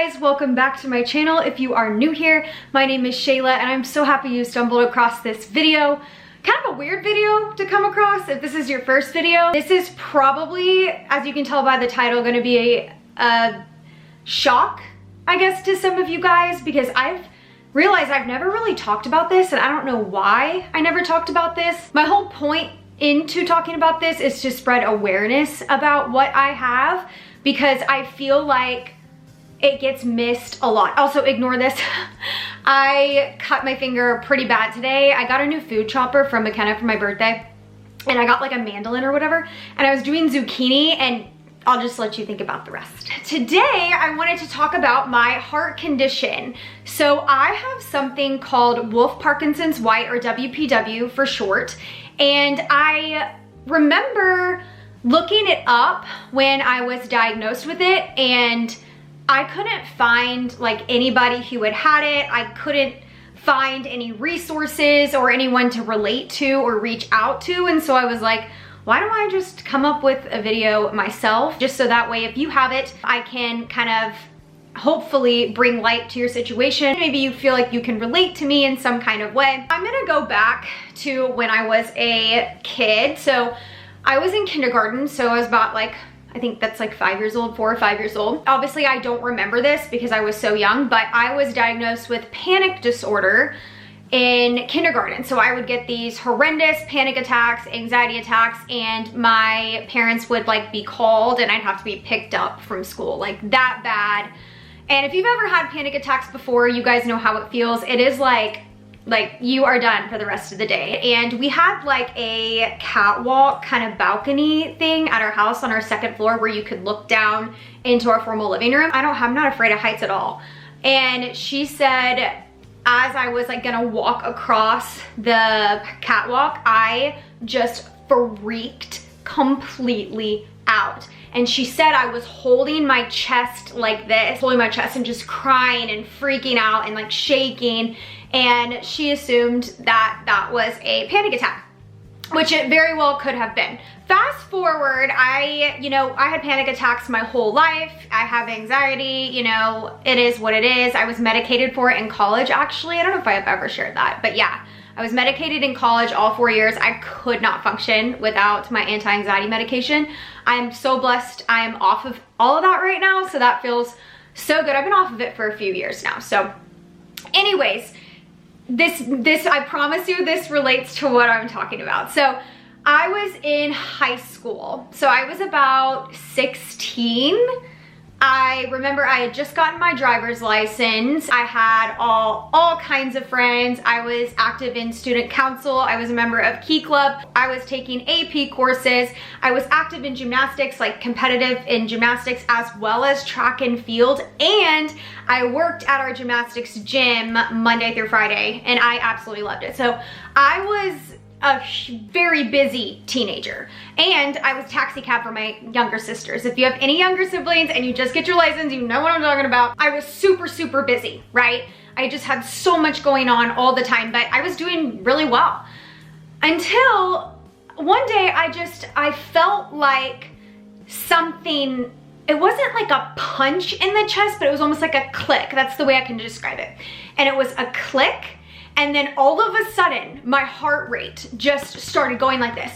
guys, welcome back to my channel. If you are new here, my name is Shayla and I'm so happy you stumbled across this video. Kind of a weird video to come across if this is your first video. This is probably, as you can tell by the title, going to be a shock, I guess, to some of you guys, because I've realized I've never really talked about this and I don't know why I never talked about this. My whole point into talking about this is to spread awareness about what I have, because I feel like it gets missed a lot. Also, ignore this. I cut my finger pretty bad today. I got a new food chopper from McKenna for my birthday, and I got like a mandolin or whatever, and I was doing zucchini, and I'll just let you think about the rest. Today, I wanted to talk about my heart condition. So I have something called Wolff Parkinson's White, or WPW for short, and I remember looking it up when I was diagnosed with it, and I couldn't find like anybody who had had it. I couldn't find any resources or anyone to relate to or reach out to. And so I was like, why don't I just come up with a video myself, just so that way if you have it, I can kind of hopefully bring light to your situation. Maybe you feel like you can relate to me in some kind of way. I'm gonna go back to when I was a kid. So I was in kindergarten, so I was about like, I think that's like 5 years old, 4 or 5 years old. Obviously, I don't remember this because I was so young, but I was diagnosed with panic disorder in kindergarten. So I would get these horrendous panic attacks, anxiety attacks, and my parents would like be called and I'd have to be picked up from school, like that bad. And if you've ever had panic attacks before, you guys know how it feels. It is like you are done for the rest of the day. And we had like a catwalk kind of balcony thing at our house on our second floor where you could look down into our formal living room. I'm not afraid of heights at all. And she said, as I was like gonna walk across the catwalk, I just freaked completely out. And she said I was holding my chest like this, holding my chest and just crying and freaking out and like shaking. And she assumed that that was a panic attack, which it very well could have been. Fast forward, I had panic attacks my whole life. I have anxiety, it is what it is. I was medicated for it in college, actually. I don't know if I've ever shared that, but yeah. I was medicated in college all 4 years. I could not function without my anti-anxiety medication. I'm so blessed. I am off of all of that right now, so that feels so good. I've been off of it for a few years now. So anyways, this I promise you, this relates to what I'm talking about. So I was in high school. So I was about 16. I remember I had just gotten my driver's license. I had all kinds of friends. I was active in student council. I was a member of Key Club. I was taking AP courses. I was active in gymnastics, like competitive in gymnastics, as well as track and field. And I worked at our gymnastics gym Monday through Friday, and I absolutely loved it. So I was a very busy teenager, and I was taxi cab for my younger sisters. If you have any younger siblings and you just get your license, you know what I'm talking about. I was super busy, right? I just had so much going on all the time, but I was doing really well until one day I felt like something. It wasn't like a punch in the chest, but it was almost like a click. That's the way I can describe it. And it was a click. And then all of a sudden, my heart rate just started going like this.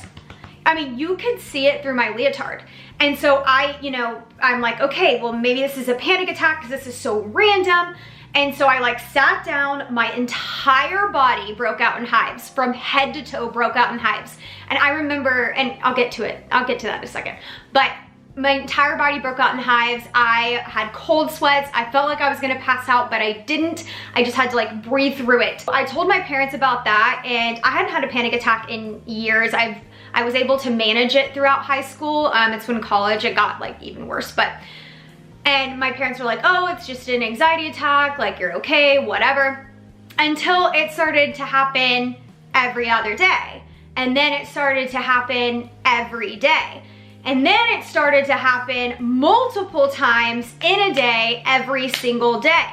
I mean, you could see it through my leotard. And so I'm like, okay, well, maybe this is a panic attack because this is so random. And so I like sat down, my entire body broke out in hives, from head to toe broke out in hives. And I remember, and I'll get to it. I'll get to that in a second. But my entire body broke out in hives. I had cold sweats. I felt like I was gonna pass out, but I didn't. I just had to like breathe through it. I told my parents about that, and I hadn't had a panic attack in years. I was able to manage it throughout high school. It's when college it got like even worse, and my parents were like, oh, it's just an anxiety attack, like you're okay, whatever. Until it started to happen every other day. And then it started to happen every day. And then it started to happen multiple times in a day, every single day.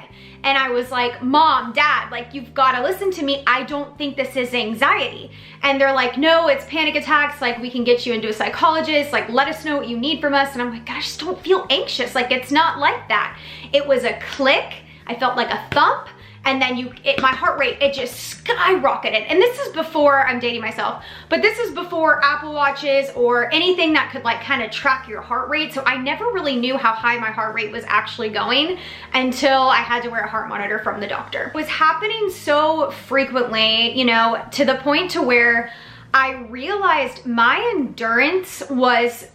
And I was like, Mom, Dad, like, you've got to listen to me. I don't think this is anxiety. And they're like, no, it's panic attacks. Like, we can get you into a psychologist. Like, let us know what you need from us. And I'm like, God, I just don't feel anxious. Like, it's not like that. It was a click. I felt like a thump. And then my heart rate, it just skyrocketed. And this is before, I'm dating myself, but this is before Apple Watches or anything that could like kind of track your heart rate. So I never really knew how high my heart rate was actually going until I had to wear a heart monitor from the doctor. It was happening so frequently, you know, to the point to where I realized my endurance was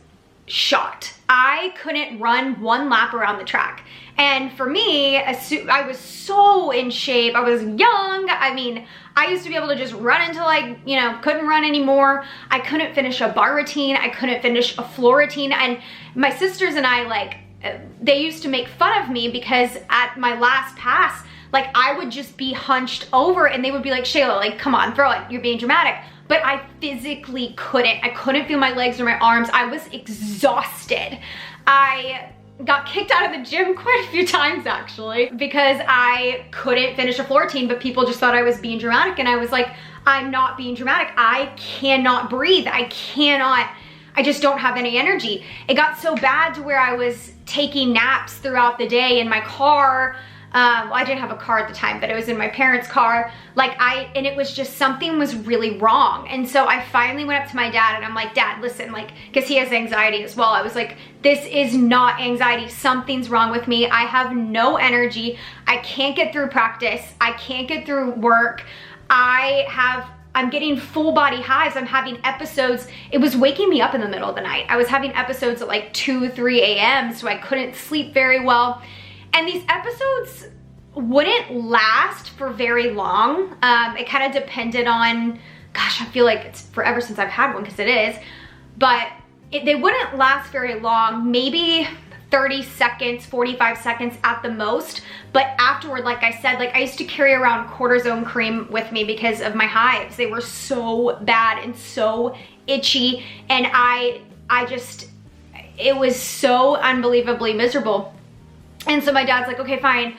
shot. I couldn't run one lap around the track. And for me, I was so in shape. I was young. I mean, I used to be able to just run until I, you know, couldn't run anymore. I couldn't finish a bar routine. I couldn't finish a floor routine. And my sisters and I, like, they used to make fun of me because at my last pass, like, I would just be hunched over and they would be like, Shayla, like, come on, throw it. You're being dramatic. But I physically couldn't. I couldn't feel my legs or my arms. I was exhausted. I got kicked out of the gym quite a few times actually because I couldn't finish a floor routine, but people just thought I was being dramatic. And I was like, I'm not being dramatic. I cannot breathe. I just don't have any energy. It got so bad to where I was taking naps throughout the day in my car. Well, I didn't have a car at the time, but it was in my parents' car. And it was just, something was really wrong. And so I finally went up to my dad and I'm like, Dad, listen, like, cause he has anxiety as well. I was like, this is not anxiety. Something's wrong with me. I have no energy. I can't get through practice. I can't get through work. I'm getting full body hives. I'm having episodes. It was waking me up in the middle of the night. I was having episodes at like 2, 3 a.m. So I couldn't sleep very well. And these episodes wouldn't last for very long. It kind of depended on, gosh, I feel like it's forever since I've had one because it is, but they wouldn't last very long, maybe 30 seconds, 45 seconds at the most. But afterward, like I said, like I used to carry around cortisone cream with me because of my hives. They were so bad and so itchy. And it was so unbelievably miserable. And so my dad's like, okay, fine,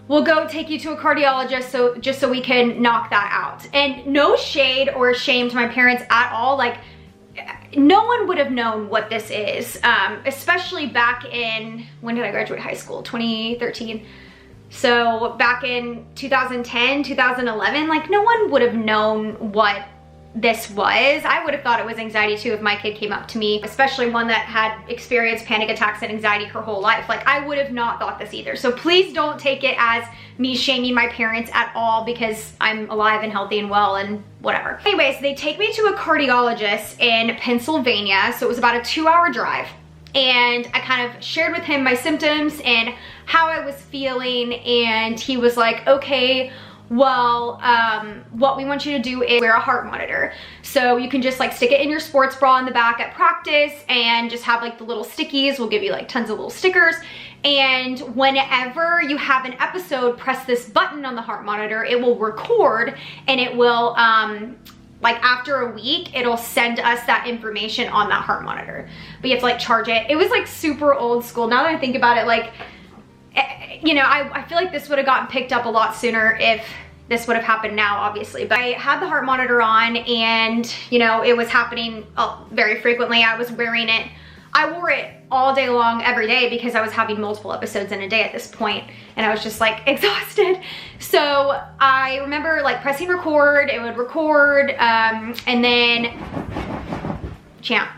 we'll go take you to a cardiologist just so we can knock that out. And no shade or shame to my parents at all. Like, no one would have known what this is, especially back in, when did I graduate high school? 2013. So back in 2010, 2011, like no one would have known what this was. I would have thought it was anxiety too if my kid came up to me, especially one that had experienced panic attacks and anxiety her whole life. Like I would have not thought this either. So please don't take it as me shaming my parents at all because I'm alive and healthy and well and whatever. Anyways, they take me to a cardiologist in Pennsylvania. So it was about a 2-hour drive. And I kind of shared with him my symptoms and how I was feeling. And he was like, okay, well, what we want you to do is wear a heart monitor. So you can just like stick it in your sports bra in the back at practice and just have like the little stickies. We'll give you like tons of little stickers. And whenever you have an episode, press this button on the heart monitor. It will record and it will, like after a week, it'll send us that information on that heart monitor. But you have to like charge it. It was like super old school. Now that I think about it, like, you know, I feel like this would have gotten picked up a lot sooner if this would have happened now, obviously. But I had the heart monitor on and, you know, it was happening very frequently. I was wearing it. I wore it all day long, every day, because I was having multiple episodes in a day at this point, and I was just like exhausted. So I remember like pressing record, it would record, and then, champ,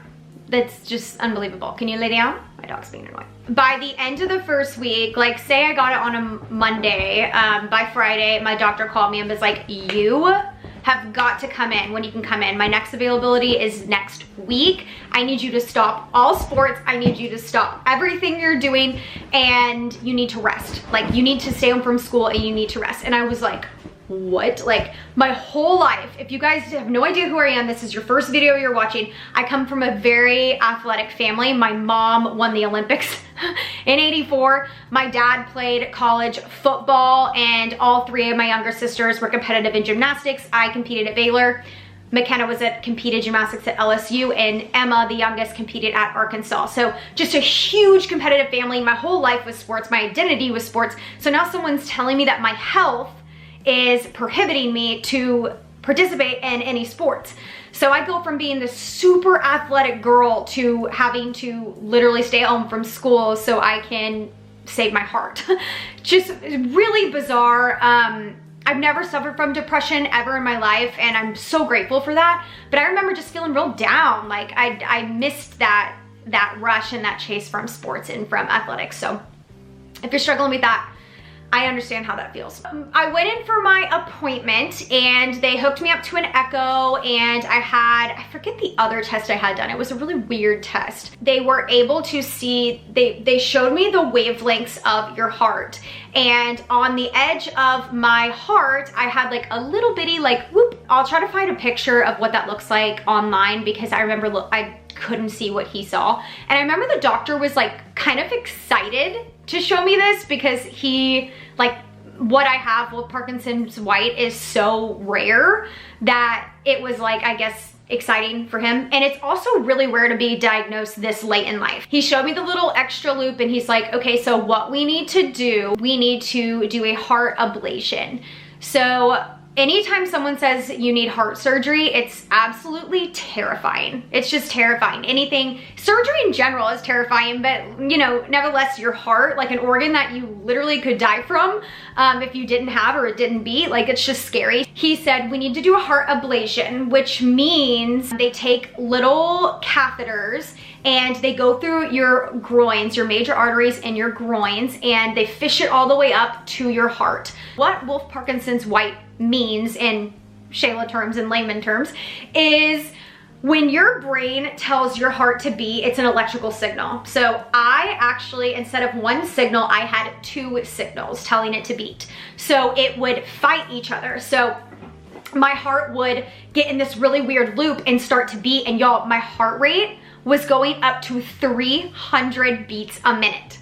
that's just unbelievable. Can you lay down? My dog's being annoying. By the end of the first week, like say I got it on a Monday, by Friday, my doctor called me and was like, you have got to come in when you can come in. My next availability is next week. I need you to stop all sports. I need you to stop everything you're doing and you need to rest. Like you need to stay home from school and you need to rest. And I was like, what? Like my whole life, if you guys have no idea who I am, this is your first video you're watching. I come from a very athletic family. My mom won the Olympics in '84. My dad played college football and all 3 of my younger sisters were competitive in gymnastics. I competed at Baylor. McKenna competed gymnastics at LSU, and Emma, the youngest, competed at Arkansas. So just a huge competitive family. My whole life was sports. My identity was sports. So now someone's telling me that my health is prohibiting me to participate in any sports. So I go from being this super athletic girl to having to literally stay home from school so I can save my heart. Just really bizarre. I've never suffered from depression ever in my life, and I'm so grateful for that. But I remember just feeling real down. Like I missed that rush and that chase from sports and from athletics. So if you're struggling with that, I understand how that feels. I went in for my appointment and they hooked me up to an echo, and I forget the other test I had done. It was a really weird test. They were able to see, they showed me the wavelengths of your heart, and on the edge of my heart, I had like a little bitty like whoop. I'll try to find a picture of what that looks like online because I remember I couldn't see what he saw. And I remember the doctor was like kind of excited to show me this because he, like, what I have with Parkinson's white is so rare that it was like, I guess, exciting for him. And it's also really rare to be diagnosed this late in life. He showed me the little extra loop and he's like, okay, so what we need to do a heart ablation. So anytime someone says you need heart surgery, it's absolutely terrifying. It's just terrifying. Surgery in general is terrifying, but you know, nevertheless, your heart, like an organ that you literally could die from if you didn't have or it didn't beat, like it's just scary. He said, we need to do a heart ablation, which means they take little catheters and they go through your groins, your major arteries in your groins, and they fish it all the way up to your heart. What Wolff Parkinson's white means in shayla terms and layman terms is when your brain tells your heart to beat, it's an electrical signal. So I actually, instead of one signal, I had 2 signals telling it to beat. So it would fight each other. So my heart would get in this really weird loop and start to beat, and y'all, my heart rate was going up to 300 beats a minute.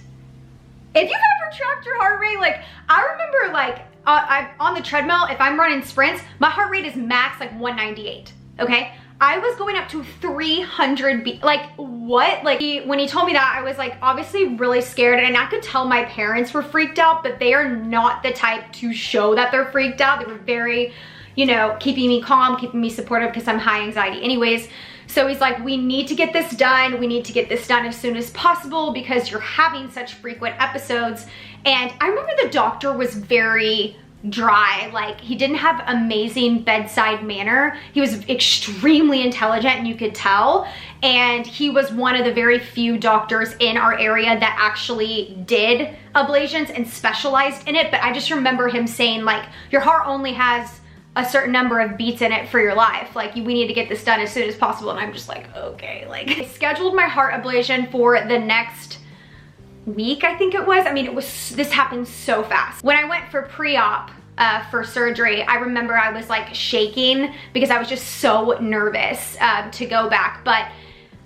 If you've ever tracked your heart rate, like I remember like on the treadmill, if I'm running sprints, my heart rate is max like 198, okay? I was going up to 300 beats, like what? Like when he told me that, I was like obviously really scared, and I could tell my parents were freaked out, but they are not the type to show that they're freaked out. They were very, you know, keeping me calm, keeping me supportive because I'm high anxiety anyways. So he's like, we need to get this done. We need to get this done as soon as possible because you're having such frequent episodes. And I remember the doctor was very dry. Like he didn't have amazing bedside manner. He was extremely intelligent, and you could tell. And he was one of the very few doctors in our area that actually did ablations and specialized in it. But I just remember him saying like, your heart only has a certain number of beats in it for your life. Like we need to get this done as soon as possible. And I'm just like, okay, like I scheduled my heart ablation for the next week, I think it was. I mean, this happened so fast. When I went for pre-op for surgery, I remember I was like shaking because I was just so nervous to go back. But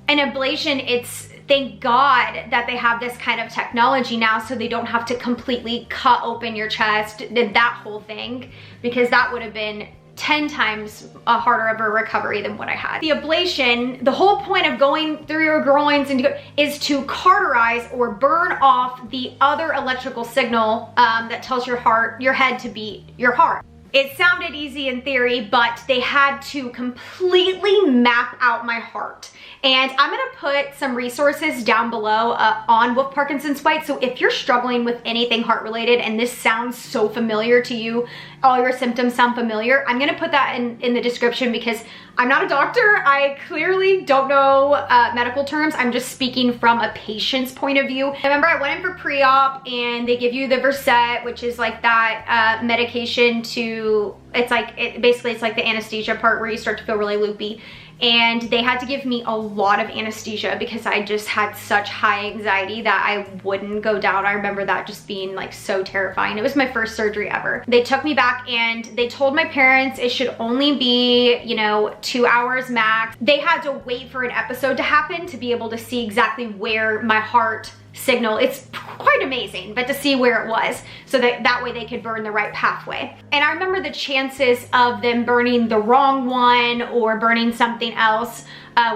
an ablation, thank God that they have this kind of technology now, so they don't have to completely cut open your chest and that whole thing, because that would have been 10 times harder of a recovery than what I had. The ablation, the whole point of going through your groins is to cauterize or burn off the other electrical signal that tells your head to beat your heart. It sounded easy in theory, but they had to completely map out my heart. And I'm gonna put some resources down below on Wolff Parkinson's white. So if you're struggling with anything heart related and this sounds so familiar to you, all your symptoms sound familiar, I'm gonna put that in the description because I'm not a doctor. I clearly don't know medical terms. I'm just speaking from a patient's point of view. I remember I went in for pre-op and they give you the Versed, which is like that medication to, basically it's like the anesthesia part where you start to feel really loopy. And they had to give me a lot of anesthesia because I just had such high anxiety that I wouldn't go down. I remember that just being like so terrifying. It was my first surgery ever. They took me back and they told my parents it should only be, you know, 2 hours max. They had to wait for an episode to happen to be able to see exactly where my heart signal. It's quite amazing, but to see where it was so that way they could burn the right pathway. And I remember the chances of them burning the wrong one or burning something else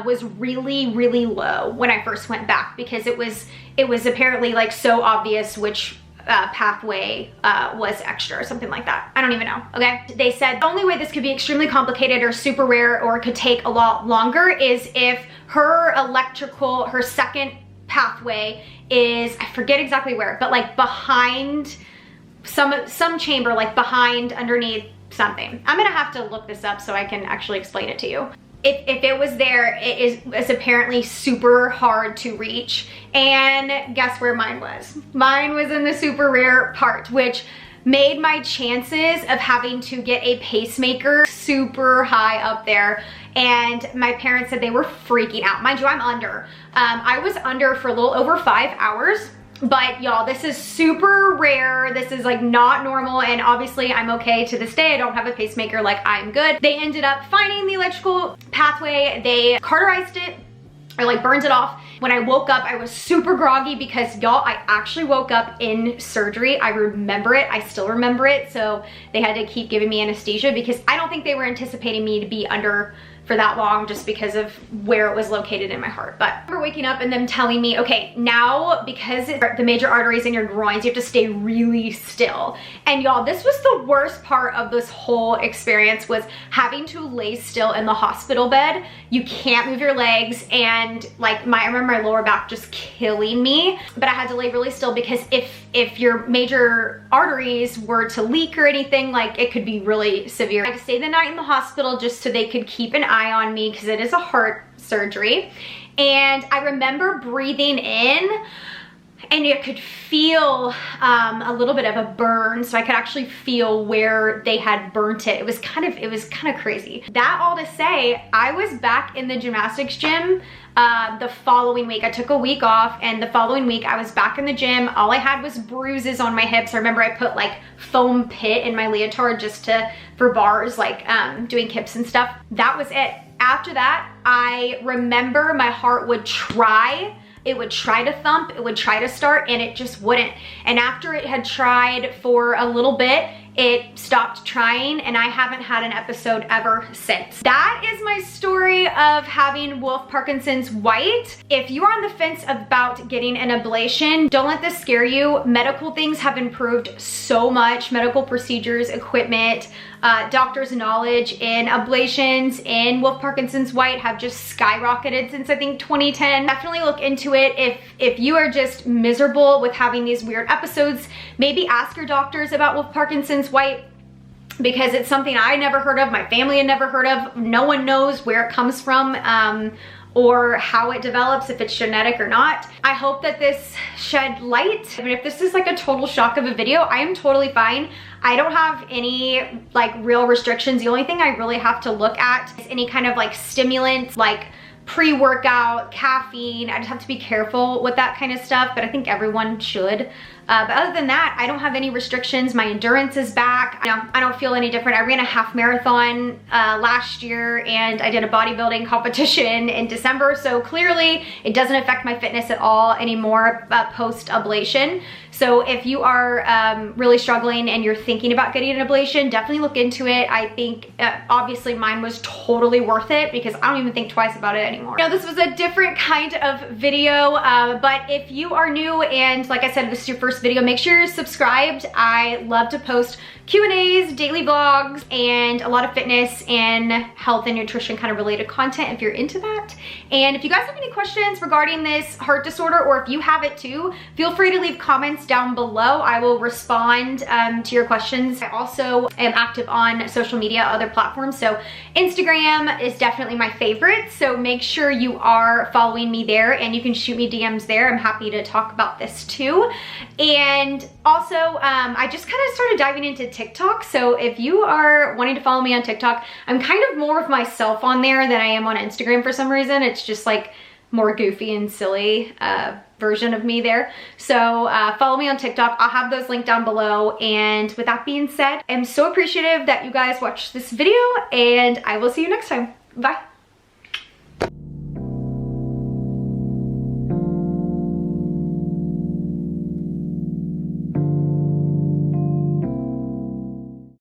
was really, really low when I first went back, because it was apparently like so obvious which pathway was extra or something like that. I don't even know, okay? They said the only way this could be extremely complicated or super rare or could take a lot longer is if her second pathway is, I forget exactly where, but like behind some chamber, like behind, underneath something. I'm gonna have to look this up so I can actually explain it to you. If it was there, it's apparently super hard to reach. And guess where mine was? Mine was in the super rare part, which made my chances of having to get a pacemaker super high up there. And my parents said they were freaking out. Mind you, I'm under. I was under for a little over 5 hours. But y'all, this is super rare. This is like not normal, and obviously I'm okay to this day. I don't have a pacemaker, like I'm good. They ended up finding the electrical pathway. They cauterized it, or like burned it off. When I woke up, I was super groggy because y'all, I actually woke up in surgery. I remember it, I still remember it. So they had to keep giving me anesthesia because I don't think they were anticipating me to be under for that long just because of where it was located in my heart. But I remember waking up and them telling me, okay, now because it's the major arteries in your groins, you have to stay really still. And y'all, this was the worst part of this whole experience, was having to lay still in the hospital bed. You can't move your legs, and like I remember my lower back just killing me, but I had to lay really still because if your major arteries were to leak or anything, like it could be really severe. I had to stay the night in the hospital just so they could keep an eye on me because it is a heart surgery. And I remember breathing in and you could feel a little bit of a burn, so I could actually feel where they had burnt it. It was kind of crazy. That all to say, I was back in the gymnastics gym the following week. I took a week off, and the following week I was back in the gym. All I had was bruises on my hips. I remember I put like foam pit in my leotard just for bars, like doing kips and stuff. That was it. After that, I remember my heart would try. It would try to thump, it would try to start, and it just wouldn't. And after it had tried for a little bit, it stopped trying, and I haven't had an episode ever since. That is my story of having Wolff Parkinson's white. If you are on the fence about getting an ablation, don't let this scare you. Medical things have improved so much. Medical procedures, equipment, doctors' knowledge in ablations in Wolff Parkinson's white have just skyrocketed since I think 2010. Definitely look into it. If you are just miserable with having these weird episodes, maybe ask your doctors about Wolff Parkinson's white, because it's something I never heard of, my family had never heard of. No one knows where it comes from or how it develops, if it's genetic or not. I hope that this shed light. I mean, if this is like a total shock of a video, I am totally fine. I don't have any like real restrictions. The only thing I really have to look at is any kind of like stimulants, like pre-workout, caffeine. I just have to be careful with that kind of stuff, but I think everyone should. But other than that, I don't have any restrictions. My endurance is back. I don't feel any different. I ran a half marathon last year, and I did a bodybuilding competition in December. So clearly it doesn't affect my fitness at all anymore post-ablation. So if you are really struggling and you're thinking about getting an ablation, definitely look into it. I think obviously mine was totally worth it because I don't even think twice about it anymore. Now, this was a different kind of video, but if you are new and like I said, this is your first video, make sure you're subscribed. I love to post Q&As, daily vlogs, and a lot of fitness and health and nutrition kind of related content if you're into that. And if you guys have any questions regarding this heart disorder, or if you have it too, feel free to leave comments down below. I will respond to your questions. I also am active on social media, other platforms, so Instagram is definitely my favorite, so make sure you are following me there, and you can shoot me DMs there. I'm happy to talk about this too. And also, I just kind of started diving into TikTok, so if you are wanting to follow me on TikTok, I'm kind of more of myself on there than I am on Instagram for some reason. It's just like more goofy and silly version of me there. So follow me on TikTok. I'll have those linked down below. And with that being said, I'm so appreciative that you guys watched this video, and I will see you next time. Bye.